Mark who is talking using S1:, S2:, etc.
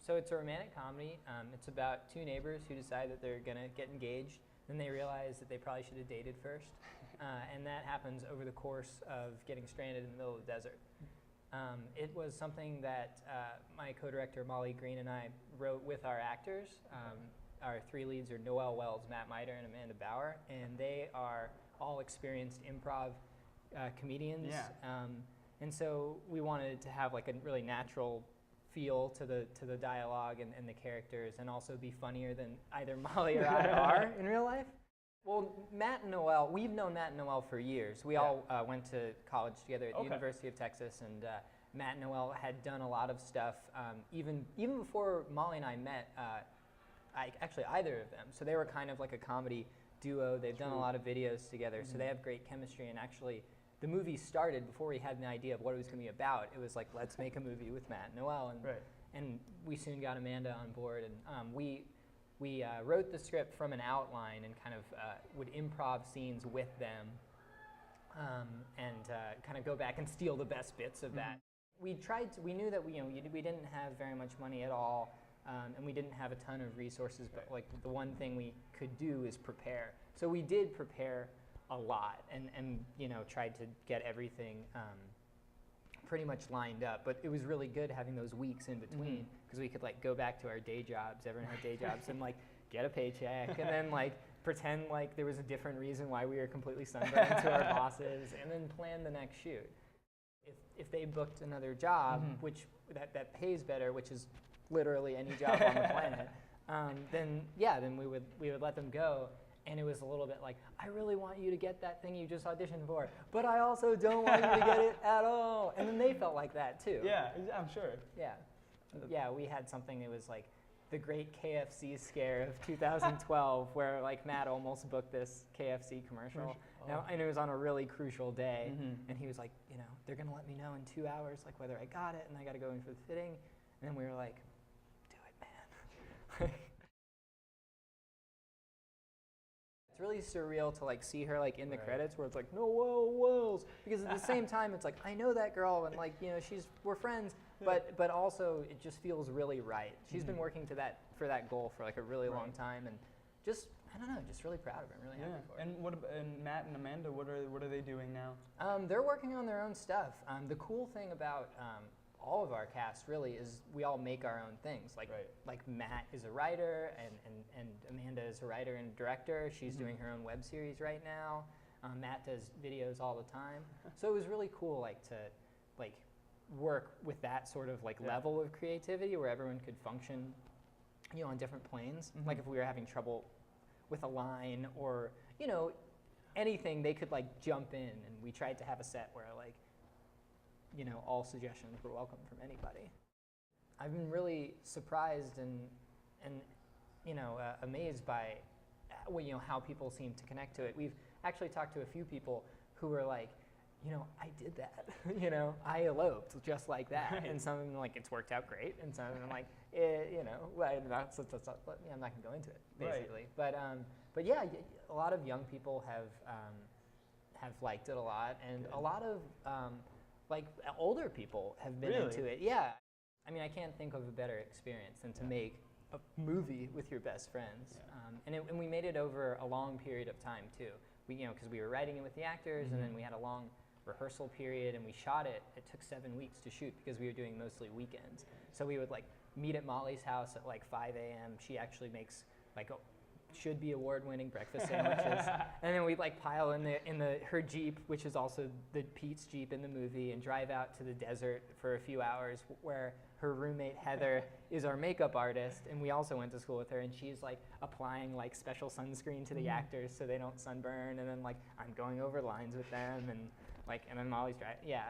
S1: So it's a romantic comedy. It's about two neighbors who decide that they're gonna get engaged. Then they realize that they probably should have dated first, and that happens over the course of getting stranded in the middle of the desert. It was something that my co-director Molly Green and I wrote with our actors. Our three leads are Noelle Wells, Matt Miter, and Amanda Bauer, and they are all experienced improv comedians.
S2: Yeah.
S1: And so we wanted to have like a really natural feel to the dialogue and the characters, and also be funnier than either Molly or I are in real life. Well, Matt and Noelle, we've known Matt and Noelle for years. We all went to college together at the University of Texas, and Matt and Noelle had done a lot of stuff even before Molly and I met. Actually, either of them. So they were kind of like a comedy duo. They've done a lot of videos together, so they have great chemistry. And actually, the movie started before we had an idea of what it was going to be about. It was like, let's make a movie with Matt and Noelle, and we soon got Amanda on board, and we wrote the script from an outline and kind of would improv scenes with them, and kind of go back and steal the best bits of that. We knew that we didn't have very much money at all, and we didn't have a ton of resources, but like the one thing we could do is prepare. So we did prepare a lot, and tried to get everything pretty much lined up. But it was really good having those weeks in between, because we could like go back to our day jobs. Everyone had day jobs, and like get a paycheck, and then like pretend like there was a different reason why we were completely sunburned to our bosses, and then plan the next shoot. If they booked another job, which that pays better, which is literally any job on the planet, then we would let them go. And it was a little bit like, I really want you to get that thing you just auditioned for, but I also don't want you to get it at all. And then they felt like that too.
S2: Yeah, I'm sure.
S1: Yeah. Yeah, we had something that was like the great KFC scare of 2012, where like Matt almost booked this KFC commercial. And it was on a really crucial day. And he was like, they're going to let me know in 2 hours like whether I got it, and I got to go in for the fitting. And then we were like, do it, man. It's really surreal to like see her like in the credits where it's like Noelle Wells, because at the same time it's like I know that girl, and like we're friends, but also it just feels really right. She's been working for that goal for like a really long time, and just I don't know, just really proud of her. I'm really happy for her.
S2: And Matt and Amanda, what are they doing now?
S1: They're working on their own stuff. The cool thing about all of our cast really is we all make our own things. Like Matt is a writer, and Amanda is a writer and director. She's doing her own web series right now. Matt does videos all the time. So it was really cool to work with that sort of level of creativity where everyone could function on different planes. Like if we were having trouble with a line or anything, they could jump in, and we tried to have a set where all suggestions were welcome from anybody. I've been really surprised and amazed by how people seem to connect to it. We've actually talked to a few people who were like, I did that. I eloped just like that. And some of them it's worked out great, and some of them like, I'm not gonna go into it basically. But yeah, a lot of young people have liked it a lot, and a lot of older people have been into it. Yeah. I mean, I can't think of a better experience than to make a movie with your best friends. And we made it over a long period of time too. Because we were writing it with the actors, and then we had a long rehearsal period, and we shot it. It took 7 weeks to shoot because we were doing mostly weekends. So we would meet at Molly's house at 5 a.m. She actually makes should be award-winning breakfast sandwiches, and then we'd pile in her Jeep, which is also the Pete's Jeep in the movie, and drive out to the desert for a few hours, where her roommate Heather is our makeup artist, and we also went to school with her, and she's applying special sunscreen to the actors so they don't sunburn, and then I'm going over lines with them, and then Molly's driving. Yeah.